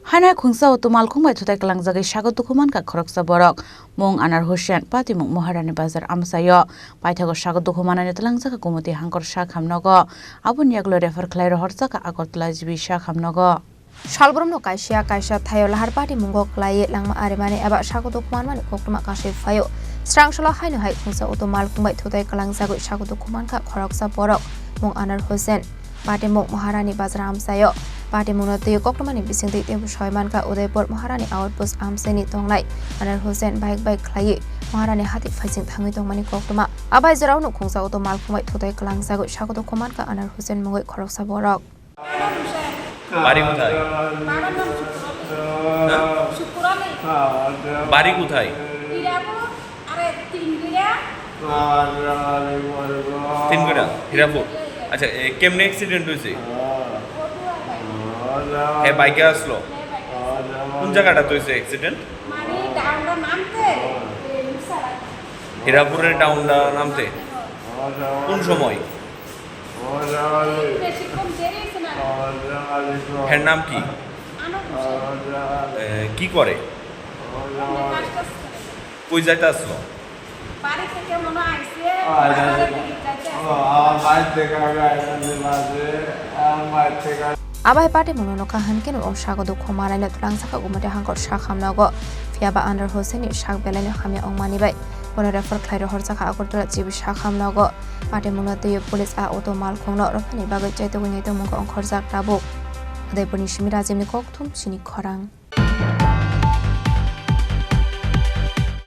Hana Khungsa to Malkhungbai Thuthaiwi Sago Dukhumankha Khoroksa Borok Mung Anar Hussein Pati Mung Moharani Bazar Amsayo Paithago Sago Dukhumanani Tlangsaka Kumoti Hangkor Shakhamnogo Abun Yaglo refer Klairo Horsaka Khoroksa Shakhamnogo Shalbrum Kaisia Kaisia Thayo Lahar Pati Mungo Klai Langma Arimani Aba Sago Dukhumanmani Koktuma Kashi Fayo Strang Shala Hainu Hai Khungsa to Malkhungbai Thuthaiwi Sago Dukhumankha Khoroksa Borok Mung Anar Hussein Pati Mung Moharani Bazar Amsayo Pati Munati Kokmani Bising the Shoymanka Udaypur Maharani Outpost Amseni Tonglai Anar Hussein Bike Klai Maharani Hati Facing Tangi Mani Koktuma Abai Zarano Khungsa to Malkhungbai Thuthaiwi Sago Dukhumankha Anar Hussein Mungo Khoroksa Borok বাড়ি কোথায় বাড়ি কোথায় তিনগুড়া হীরাপুর আচ্ছা কেমনে accident হয়েছে হ্যাঁ বাইকে আসলো কোন জায়গাটা হয়েছে অ্যাক্সিডেন্ট হীরাপুরের টাউনটা নামতে কোন সময় এর নাম কি কি করে কই যাইতে আসলো Abai Pati Munono Hankin or Sago Dukhumanani Tlangsaka Gumati Hangkor Shakhamnogo Fiaba Anar Hussein Shak Belani Hamia on Manibay when a refer Clairo Horsaka Akotra Jibi Shakhamnogo Pati Munati Police are Auto Malkhungno Rokani Bagat Jet Winneto Mungo on Korzak Tabu. They punish Mirazim Koktum, Chini Khorang.